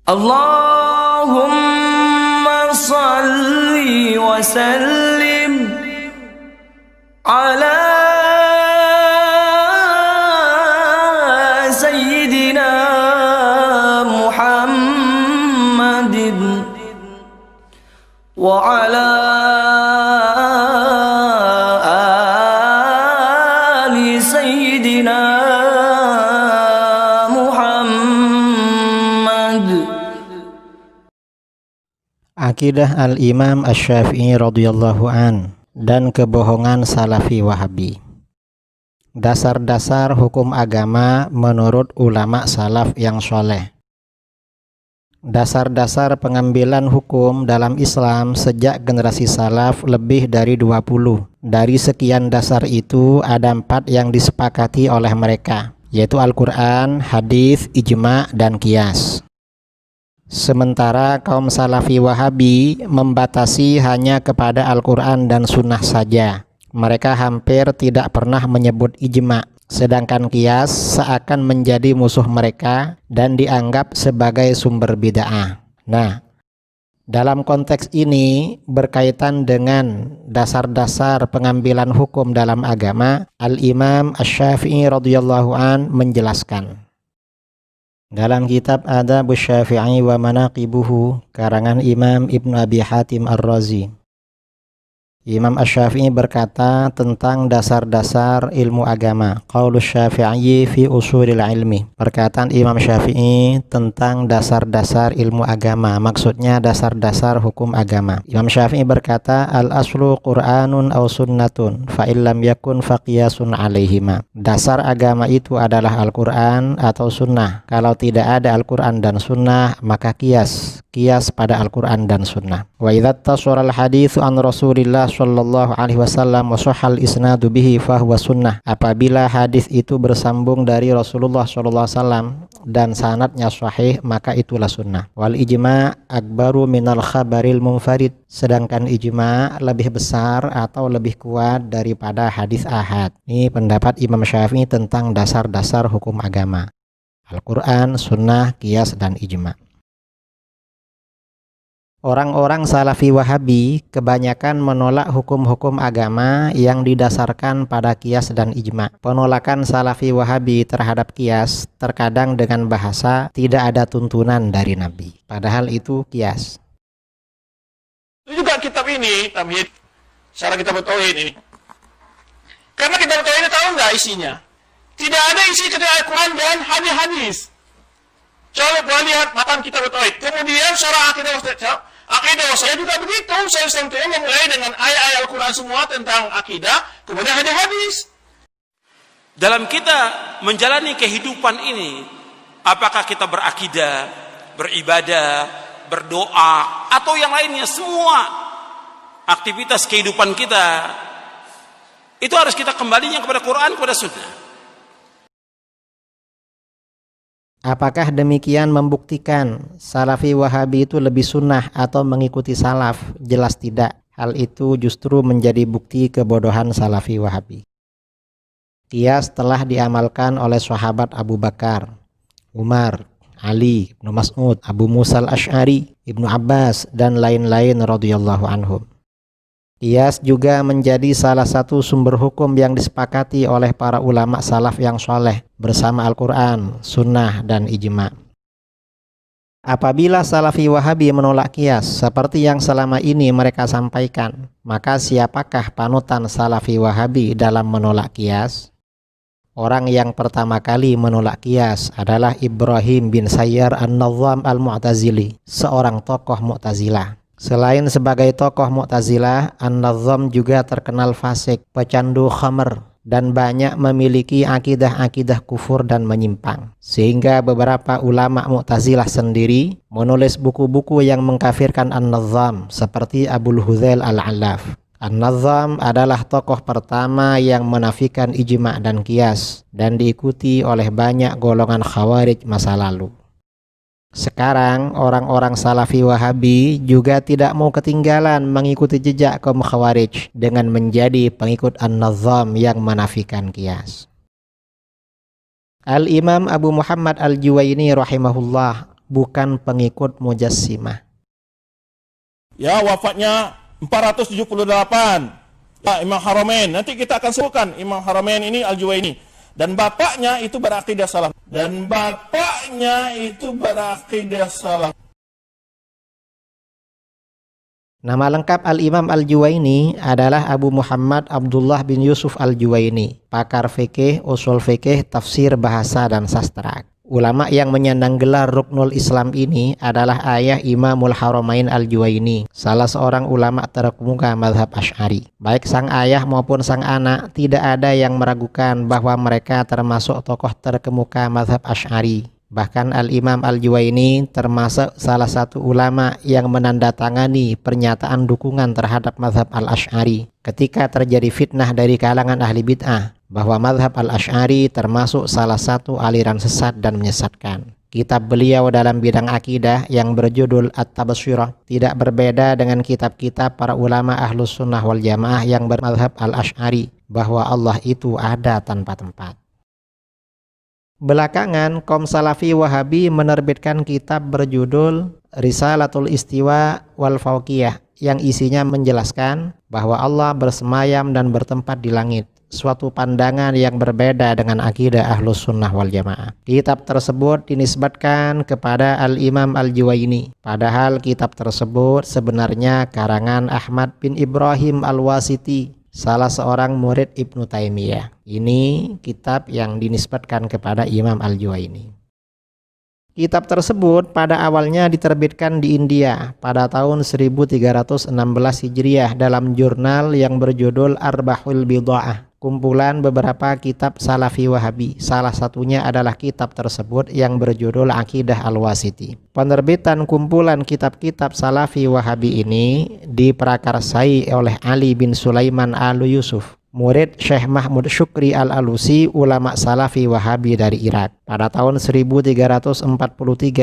Allahumma salli wa sallim ala sayyidina Muhammadin wa ala ali sayyidina Akidah Al-Imam Asy-Syafi'i radhiyallahu an dan kebohongan Salafi Wahabi. Dasar-dasar hukum agama menurut ulama salaf yang soleh. Dasar-dasar pengambilan hukum dalam Islam sejak generasi salaf lebih dari 20. Dari sekian dasar itu ada 4 yang disepakati oleh mereka, yaitu Al-Quran, hadis, ijma, dan qiyas. Sementara kaum Salafi Wahabi membatasi hanya kepada Al-Quran dan Sunnah saja. Mereka hampir tidak pernah menyebut ijma, sedangkan qiyas seakan menjadi musuh mereka dan dianggap sebagai sumber bid'ah. Nah, dalam konteks ini berkaitan dengan dasar-dasar pengambilan hukum dalam agama, Al-Imam Asy-Syafi'i radhiyallahu an menjelaskan. Dalam kitab Adabus Syafi'i wa Manaqibuhu karangan Imam Ibnu Abi Hatim Ar-Razi, Imam Asy-Syafi'i berkata tentang dasar-dasar ilmu agama. Qaulus Syafi'i fi usulil ilmi. Perkataan Imam Syafi'i tentang dasar-dasar ilmu agama, maksudnya dasar-dasar hukum agama. Imam Syafi'i berkata, al-aslu Qur'anun aw sunnatun fa illam yakun faqiyasun alaihima. Dasar agama itu adalah Al-Qur'an atau sunnah. Kalau tidak ada Al-Qur'an dan sunnah, maka qiyas pada Al-Quran dan Sunnah. Wa idza tasara al-haditsu an Rasulillah sallallahu alaihi wasallam wa sahhal isnadu bihi fahuwa sunnah. Apabila hadis itu bersambung dari Rasulullah sallallahu alaihi wasallam dan sanadnya sahih, maka itulah sunnah. Wal ijma' akbaru minal khabaril munfarid. Sedangkan ijma' lebih besar atau lebih kuat daripada hadis ahad. Ini pendapat Imam Syafi'i tentang dasar-dasar hukum agama. Al-Quran, Sunnah, qiyas, dan ijma'. Orang-orang Salafi Wahabi kebanyakan menolak hukum-hukum agama yang didasarkan pada qiyas dan ijma. Penolakan Salafi Wahabi terhadap qiyas terkadang dengan bahasa tidak ada tuntunan dari Nabi. Padahal itu qiyas. Itu juga kitab ini, Tamhid, cara kita bertauhid ini. Karena kita bertauhid ini tahu nggak isinya? Tidak ada isi kecuali Al-Quran dan hadis-hadis. Coba lihat matan kita bertauhid. Kemudian syarah akidah saya juga begitu. Saya sampai memulai dengan ayat-ayat Al-Quran semua tentang akidah, kemudian hadis-hadis. Dalam kita menjalani kehidupan ini, apakah kita berakidah, beribadah, berdoa, atau yang lainnya, semua aktivitas kehidupan kita itu harus kita kembalinya kepada Quran, kepada Sunnah. Apakah demikian membuktikan Salafi Wahabi itu lebih sunnah atau mengikuti salaf? Jelas tidak. Hal itu justru menjadi bukti kebodohan Salafi Wahabi. Qiyas telah diamalkan oleh sahabat Abu Bakar, Umar, Ali, Ibnu Mas'ud, Abu Musa al-Asy'ari, Ibnu Abbas, dan lain-lain radhiyallahu anhum. Qiyas juga menjadi salah satu sumber hukum yang disepakati oleh para ulama salaf yang soleh bersama Al-Quran, Sunnah, dan Ijma. Apabila Salafi Wahabi menolak qiyas seperti yang selama ini mereka sampaikan, maka siapakah panutan Salafi Wahabi dalam menolak qiyas? Orang yang pertama kali menolak qiyas adalah Ibrahim bin Sayyar An-Nadham Al-Mu'tazili, seorang tokoh Mu'tazilah. Selain sebagai tokoh Mu'tazilah, An-Nadham juga terkenal fasik, pecandu khamr, dan banyak memiliki akidah-akidah kufur dan menyimpang. Sehingga beberapa ulama Mu'tazilah sendiri menulis buku-buku yang mengkafirkan An-Nadham, seperti Abul Hudzail Al-Alaf. An-Nadham adalah tokoh pertama yang menafikan ijma' dan qiyas, dan diikuti oleh banyak golongan khawarij masa lalu. Sekarang orang-orang Salafi Wahabi juga tidak mau ketinggalan mengikuti jejak kaum Khawarij dengan menjadi pengikut An-Nadham yang menafikan qiyas. Al-Imam Abu Muhammad Al-Juwaini rahimahullah bukan pengikut Mujassimah. Ya, wafatnya 478. Imam Haramain. Nanti kita akan sebutkan Imam Haramain ini Al-Juwaini. Dan bapaknya itu berakidah salaf. Nama lengkap Al-Imam Al-Juwaini adalah Abu Muhammad Abdullah bin Yusuf Al-Juwaini, pakar fikih, usul fikih, tafsir, bahasa, dan sastra. Ulama yang menyandang gelar Ruknul Islam ini adalah ayah Imamul Haramain Al-Juwaini, salah seorang ulama terkemuka mazhab Asy'ari. Baik sang ayah maupun sang anak tidak ada yang meragukan bahwa mereka termasuk tokoh terkemuka mazhab Asy'ari. Bahkan Al-Imam Al-Juwaini termasuk salah satu ulama yang menandatangani pernyataan dukungan terhadap mazhab Al-Asy'ari ketika terjadi fitnah dari kalangan ahli bid'ah bahwa mazhab Al-Asy'ari termasuk salah satu aliran sesat dan menyesatkan. Kitab beliau dalam bidang akidah yang berjudul At-Tabsirah tidak berbeda dengan kitab-kitab para ulama Ahlus Sunnah wal Jamaah yang bermazhab Al-Asy'ari bahwa Allah itu ada tanpa tempat. Belakangan, kaum Salafi Wahabi menerbitkan kitab berjudul Risalatul Istiwa wal Fawqiyah yang isinya menjelaskan bahwa Allah bersemayam dan bertempat di langit, suatu pandangan yang berbeda dengan akidah Ahlus Sunnah wal Jamaah. Kitab tersebut dinisbatkan kepada Al-Imam Al-Juwaini, padahal kitab tersebut sebenarnya karangan Ahmad bin Ibrahim Al-Wasiti, salah seorang murid Ibnu Taimiyah. Ini kitab yang dinisbatkan kepada Imam Al-Juwaini. Kitab tersebut pada awalnya diterbitkan di India pada tahun 1316 Hijriah dalam jurnal yang berjudul Arbahul Bid'ah, kumpulan beberapa kitab Salafi Wahabi. Salah satunya adalah kitab tersebut yang berjudul Aqidah Al-Wasiti. Penerbitan kumpulan kitab-kitab Salafi Wahabi ini diprakarsai oleh Ali bin Sulaiman Al-Yusuf, murid Syekh Mahmud Syukri Al-Alusi, ulama Salafi Wahabi dari Irak. Pada tahun 1343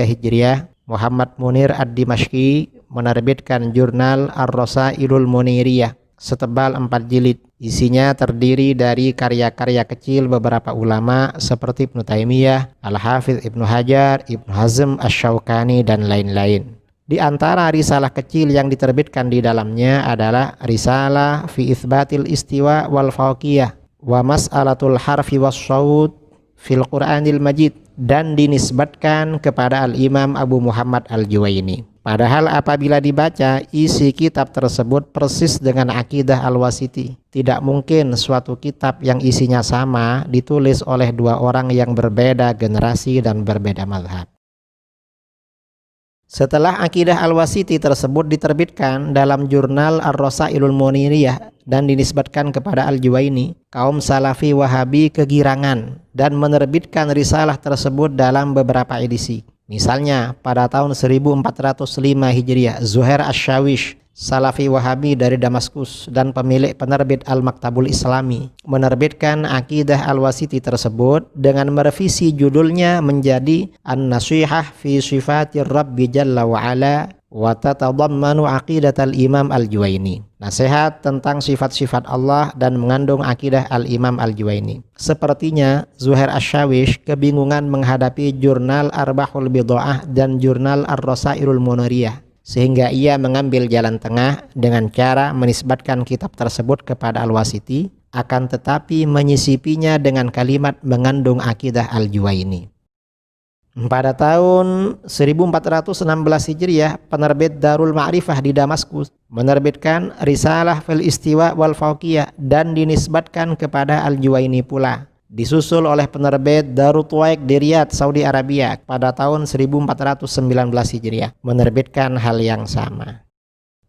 Hijriah, Muhammad Munir Ad-Dimashqi menerbitkan jurnal Ar-Rasailul Muniriyah setebal 4 jilid. Isinya terdiri dari karya-karya kecil beberapa ulama seperti Ibnu Taimiyah, Al-Hafidz Ibnu Hajar, Ibnu Hazm Asy-Syaukani, dan lain-lain. Di antara risalah kecil yang diterbitkan di dalamnya adalah Risalah fi Itsbatil Istiwa wal Fawqiyah wa Mas'alatul Harfi was Shaut fil Qur'anil Majid, dan dinisbatkan kepada Al-Imam Abu Muhammad Al-Juwaini. Padahal apabila dibaca, isi kitab tersebut persis dengan akidah Al-Wasiti. Tidak mungkin suatu kitab yang isinya sama ditulis oleh dua orang yang berbeda generasi dan berbeda mazhab. Setelah akidah Al-Wasiti tersebut diterbitkan dalam jurnal Ar-Rasailul Muniriyah dan dinisbatkan kepada Al-Juwaini, kaum Salafi Wahabi kegirangan dan menerbitkan risalah tersebut dalam beberapa edisi. Misalnya pada tahun 1405 Hijriah, Zuhair Asy-Syawish, Salafi Wahabi dari Damaskus dan pemilik penerbit Al-Maktabul Islami, menerbitkan Aqidah Al-Wasiti tersebut dengan merevisi judulnya menjadi An-Nasihah fi Sifatir Rabbi Jalla wa Ala wa tatadammanu aqidatal Imam Al-Juwaini. Nasihat tentang sifat-sifat Allah dan mengandung akidah Al-Imam Al-Juwaini. Sepertinya Zuhair Asy-Syawish kebingungan menghadapi jurnal Arbahul Bid'ah dan jurnal Ar-Rasailul Muniriyah, sehingga ia mengambil jalan tengah dengan cara menisbatkan kitab tersebut kepada Al-Wasiti, akan tetapi menyisipinya dengan kalimat mengandung akidah Al-Juwaini. Pada tahun 1416 Hijriah, penerbit Darul Ma'rifah di Damaskus menerbitkan Risalah fil Istiwa wal Fawqiyah dan dinisbatkan kepada Al-Juwaini pula. Disusul oleh penerbit Darut Tuwaik di Riyadh, Saudi Arabia pada tahun 1419 Hijriah, menerbitkan hal yang sama.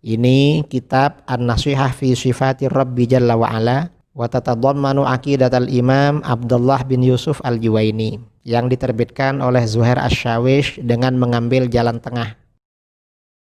Ini kitab An-Nasihah fi Sifatir Rabbi Jalla wa Ala wa tatadammanu aqidatal Imam Abdullah bin Yusuf Al-Juwaini, yang diterbitkan oleh Zuhair Asy-Syawish dengan mengambil jalan tengah.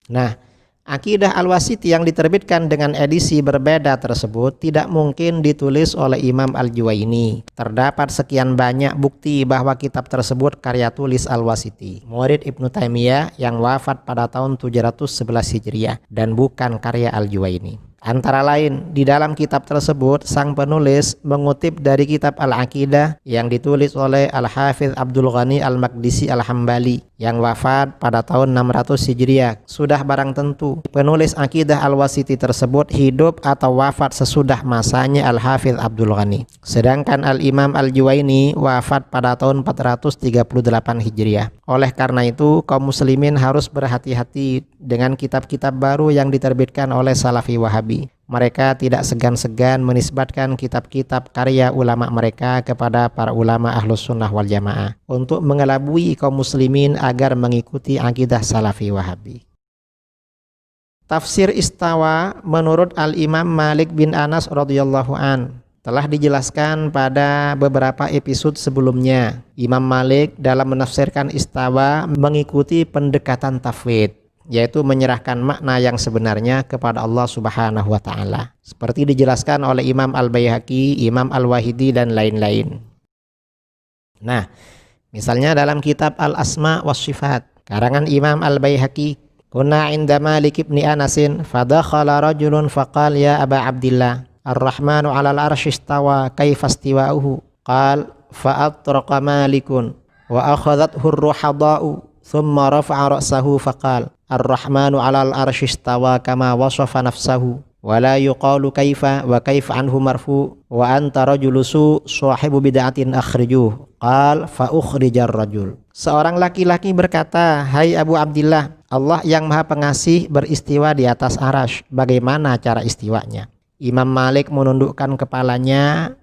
Nah, Aqidah Al-Wasiti yang diterbitkan dengan edisi berbeda tersebut tidak mungkin ditulis oleh Imam Al-Juwaini. Terdapat sekian banyak bukti bahwa kitab tersebut karya tulis Al-Wasiti, murid Ibnu Taimiyah yang wafat pada tahun 711 Hijriah, dan bukan karya Al-Juwaini. Antara lain, di dalam kitab tersebut sang penulis mengutip dari kitab Al-Aqidah yang ditulis oleh Al-Hafidz Abdul Ghani Al-Maqdisi Al-Hambali yang wafat pada tahun 600 Hijriah. Sudah barang tentu penulis Aqidah Al-Wasiti tersebut hidup atau wafat sesudah masanya Al-Hafidz Abdul Ghani. Sedangkan Al-Imam Al-Juwaini wafat pada tahun 438 Hijriah. Oleh karena itu, kaum muslimin harus berhati-hati dengan kitab-kitab baru yang diterbitkan oleh Salafi Wahabi. Mereka tidak segan-segan menisbatkan kitab-kitab karya ulama mereka kepada para ulama Ahlus Sunnah wal Jamaah untuk mengelabui kaum muslimin agar mengikuti akidah Salafi Wahabi. Tafsir istawa menurut Al-Imam Malik bin Anas radhiyallahu an telah dijelaskan pada beberapa episode sebelumnya. Imam Malik dalam menafsirkan istawa mengikuti pendekatan tafwid, yaitu menyerahkan makna yang sebenarnya kepada Allah Subhanahu wa taala. Seperti dijelaskan oleh Imam Al-Baihaqi, Imam Al-Wahidi dan lain-lain. Nah, misalnya dalam kitab Al-Asma was Sifat karangan Imam Al-Baihaqi, kunna 'inda Malik bin Anasin fadakhala rajulun faqala ya Aba Abdillah Ar-Rahmanu 'alal 'arsy istawa kaifa istiwa'uhu qala fa'atraqa Malikun wa akhadhathu ar-ruhada'u thumma rafa'a ra'sahu faqala Ar-Rahmanu 'alal 'arsy istawa kama wasafa nafsahu wa la yuqalu kaifa wa kaifa anhu marfu wa anta rajulusu sahibu bid'atin akhrijuh qal fa ukhrijar rajul. Seorang laki-laki berkata, "Hai Abu Abdillah, Allah yang Maha Pengasih beristiwa di atas arasy. Bagaimana cara istiwanya?" Imam Malik menundukkan kepalanya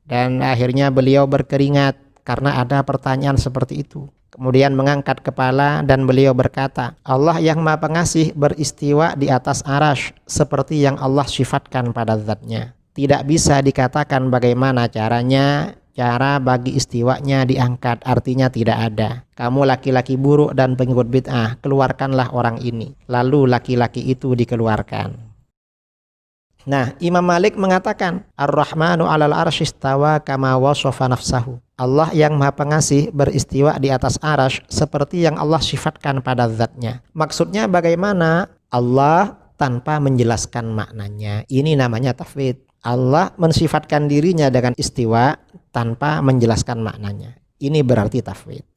dan akhirnya beliau berkeringat karena ada pertanyaan seperti itu. Kemudian mengangkat kepala dan beliau berkata, Allah yang Maha Pengasih beristiwa di atas arasy seperti yang Allah sifatkan pada zatnya. Tidak bisa dikatakan bagaimana caranya, cara bagi istiwanya diangkat, artinya tidak ada. Kamu laki-laki buruk dan pengikut bid'ah, keluarkanlah orang ini. Lalu laki-laki itu dikeluarkan. Nah, Imam Malik mengatakan, Ar-Rahmanu 'alal 'arsy istawa kama wasafa nafsahu. Allah yang Maha Pengasih beristiwa di atas arasy seperti yang Allah sifatkan pada zatnya. Maksudnya bagaimana? Allah tanpa menjelaskan maknanya. Ini namanya tafwid. Allah mensifatkan dirinya dengan istiwa tanpa menjelaskan maknanya. Ini berarti tafwid.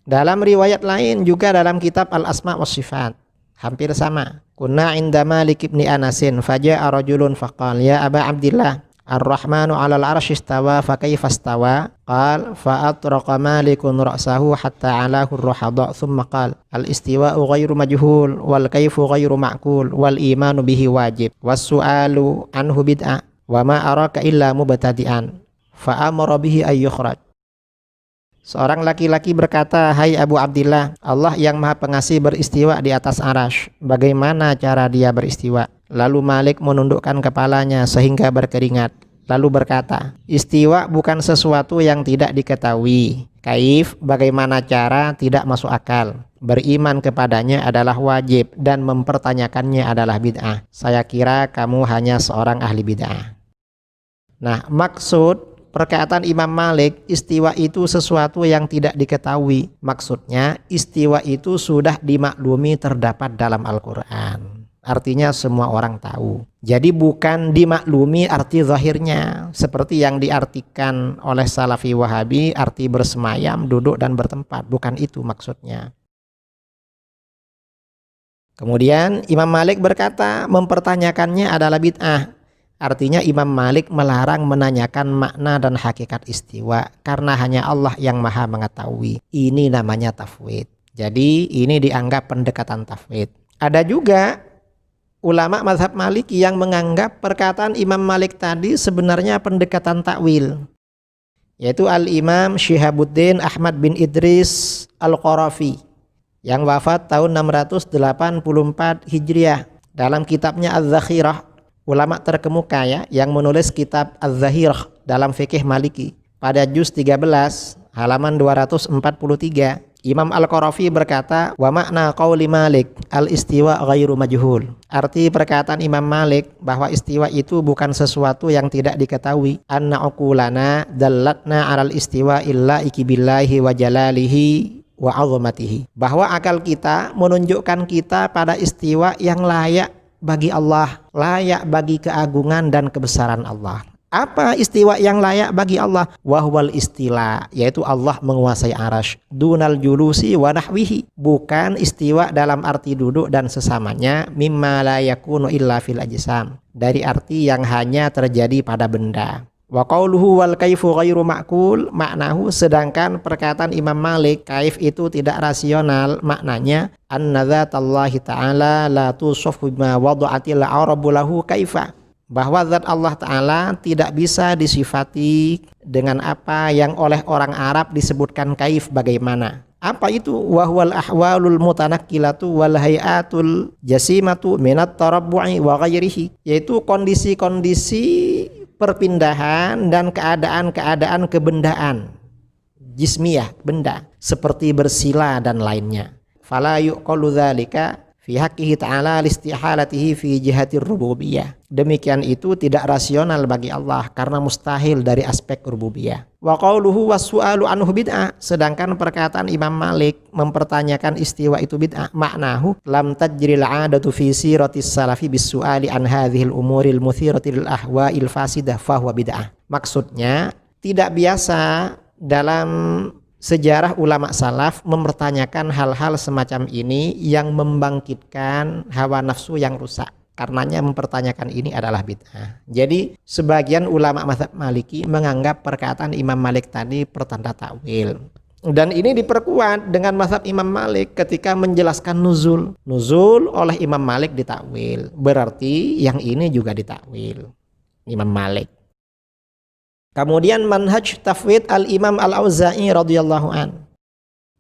Dalam riwayat lain juga dalam kitab Al-Asma was Sifat hampir sama. Kunna 'inda Malik bin Anasin faja'a rajulun faqala ya Aba Abdillah Ar-Rahmanu 'alal 'arsy istawa fa kaifa istawa qala fa atraqa Malikun ra'sahu hatta 'alahu ar-ruhada thumma qala al-istiwa'u ghairu majhul wal kaifu ghairu ma'qul wal imanu bihi wajib was su'alu anhu bid'ah wa ma araka illa mubtadi'an fa amara bihi ay yukhraj. Seorang laki-laki berkata, "Hai Abu Abdillah, Allah yang Maha Pengasih beristiwa di atas arasy. Bagaimana cara dia beristiwa?" Lalu Malik menundukkan kepalanya sehingga berkeringat. Lalu berkata, "Istiwa bukan sesuatu yang tidak diketahui. Kaif, bagaimana cara, tidak masuk akal. Beriman kepadanya adalah wajib dan mempertanyakannya adalah bid'ah. Saya kira kamu hanya seorang ahli bid'ah." Nah, maksud perkataan Imam Malik, istiwa itu sesuatu yang tidak diketahui. Maksudnya, istiwa itu sudah dimaklumi terdapat dalam Al-Quran. Artinya semua orang tahu. Jadi bukan dimaklumi arti zahirnya. Seperti yang diartikan oleh Salafi Wahabi, arti bersemayam, duduk dan bertempat. Bukan itu maksudnya. Kemudian Imam Malik berkata, mempertanyakannya adalah bid'ah. Artinya Imam Malik melarang menanyakan makna dan hakikat istiwa karena hanya Allah yang Maha mengetahui. Ini namanya tafwid. Jadi ini dianggap pendekatan tafwid. Ada juga ulama mazhab Maliki yang menganggap perkataan Imam Malik tadi sebenarnya pendekatan takwil, yaitu Al-Imam Syihabuddin Ahmad bin Idris Al-Qarafi yang wafat tahun 684 Hijriah. Dalam kitabnya Az-Zakhirah, ulama terkemuka yang menulis kitab Az-Zahirah dalam fikih Maliki, pada juz 13 halaman 243, Imam Al-Qarafi berkata, wa makna qauli Malik al-istiwa ghairu majhul. Arti perkataan Imam Malik bahwa istiwa itu bukan sesuatu yang tidak diketahui. Anna uqulana dallatna 'alal istiwa illa ikibillahi wa jalalihi wa 'azamatihi. Bahwa akal kita menunjukkan kita pada istiwa yang layak bagi Allah, layak bagi keagungan dan kebesaran Allah. Apa istiwa yang layak bagi Allah? Wahwal istila, yaitu Allah menguasai arasy. Dunal julusi wa nahwihi, bukan istiwa dalam arti duduk dan sesamanya. Mimma la yakunu illa fil ajsam, dari arti yang hanya terjadi pada benda. Wa qauluhu wal kaifu ghairu ma'kul, maknahu, sedangkan perkataan Imam Malik kaif itu tidak rasional, maknanya anna dzatallahi ta'ala la tusafu bima wada'atil arabu lahu kaifa, bahwa zat Allah Ta'ala tidak bisa disifati dengan apa yang oleh orang Arab disebutkan kaif, bagaimana. Apa itu? Wahwal ahwalul mutanakkilatu wal hayatul jasimatu minat tarabbu'i wa ghairihi, yaitu kondisi-kondisi perpindahan dan keadaan-keadaan kebendaan jismiyah, benda, seperti bersila dan lainnya. Fala yuqalu dzalika fi haqqihi ta'ala listihalatihi fi jihatir rububiyah. Demikian itu tidak rasional bagi Allah karena mustahil dari aspek rububiyah. Wa qauluhu was-su'alu anhu bid'ah, sedangkan perkataan Imam Malik mempertanyakan istiwa itu bid'ah, maknahu lam tajril 'adatu fi siratis salafi bis-su'ali an hadhil umuril muthiratil ahwa'il fasidah fa huwa bid'ah. Maksudnya tidak biasa dalam sejarah ulama salaf mempertanyakan hal-hal semacam ini yang membangkitkan hawa nafsu yang rusak. Karenanya mempertanyakan ini adalah bid'ah. Jadi sebagian ulama mazhab Maliki menganggap perkataan Imam Malik tadi pertanda takwil. Dan ini diperkuat dengan mazhab Imam Malik ketika menjelaskan nuzul. Nuzul oleh Imam Malik ditakwil, berarti yang ini juga ditakwil Imam Malik. Kemudian manhaj tafwid al-Imam al-Auza'i radhiyallahu an.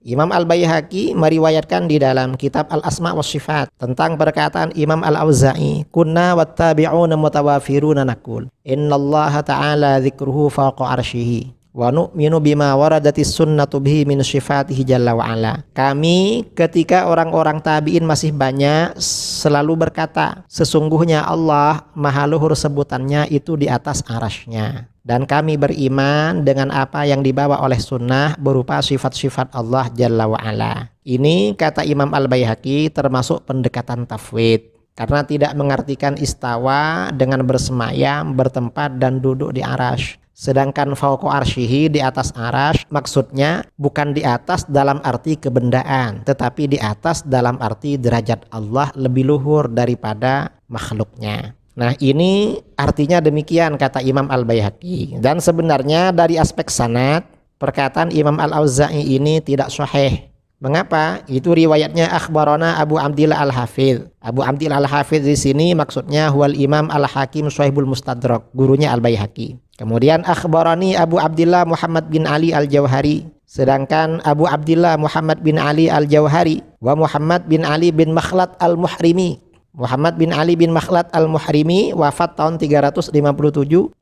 Imam al-Baihaqi meriwayatkan di dalam kitab al-Asma' was Sifat tentang perkataan Imam al-Auza'i, kunna wattabi'una mutawafiruna naqul innallaha ta'ala dzikruhu fawqa arsyihi wa nu'minu bima waradatis sunnatu bihi min sifatihi jalla wa ala. Kami ketika orang-orang tabi'in masih banyak selalu berkata, sesungguhnya Allah maha luhur sebutannya itu di atas arasy-Nya. Dan kami beriman dengan apa yang dibawa oleh sunnah berupa sifat-sifat Allah Jalla wa'ala. Ini kata Imam Al-Baihaqi termasuk pendekatan tafwid, karena tidak mengartikan istawa dengan bersemayam, bertempat dan duduk di arasy. Sedangkan fauqa arsyihi, di atas arasy, maksudnya bukan di atas dalam arti kebendaan, tetapi di atas dalam arti derajat Allah lebih luhur daripada makhluknya. Nah ini artinya demikian kata Imam Al-Baihaqi. Dan sebenarnya dari aspek sanad, perkataan Imam Al-Auza'i ini tidak sahih. Mengapa? Itu riwayatnya akhbarana Abu Abdillah Al-Hafidh. Abu Abdillah Al-Hafidh di sini maksudnya huwal Imam Al-Hakim Shahibul Mustadrak, gurunya Al-Baihaqi. Kemudian akhbarani Abu Abdillah Muhammad bin Ali Al-Jauhari. Sedangkan Abu Abdillah Muhammad bin Ali Al-Jauhari wa Muhammad bin Ali bin Makhlad Al-Muhrimi. Muhammad bin Ali bin Makhlad Al-Muhrimi wafat tahun 357.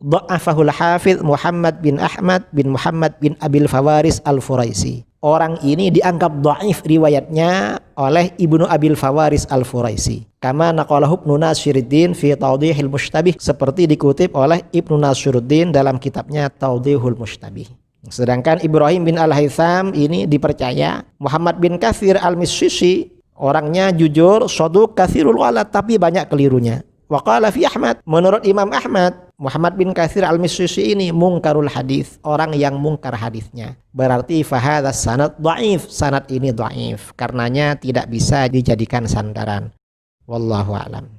Dha'afahul Hafidh Muhammad bin Ahmad bin Muhammad bin Abil Fawaris Al-Furaisi. Orang ini dianggap dhaif riwayatnya oleh Ibnu Abil Fawaris Al-Furaisi. Kama naqalahu Ibnu Nashiruddin fi Tawdihil Mushtabih, seperti dikutip oleh Ibnu Nashiruddin dalam kitabnya Tawdihul Mushtabih. Sedangkan Ibrahim bin Al-Haytham ini dipercaya. Muhammad bin Katsir Al-Misisi orangnya jujur, shaduk, katsirul ghalat, tapi banyak kelirunya. Wa qala fi Ahmad, menurut Imam Ahmad, Muhammad bin Katsir Al-Misisi ini mungkarul hadis, orang yang mungkar hadisnya. Berarti fahadha sanad dhaif, sanad ini dhaif, karenanya tidak bisa dijadikan sandaran. Wallahu a'lam.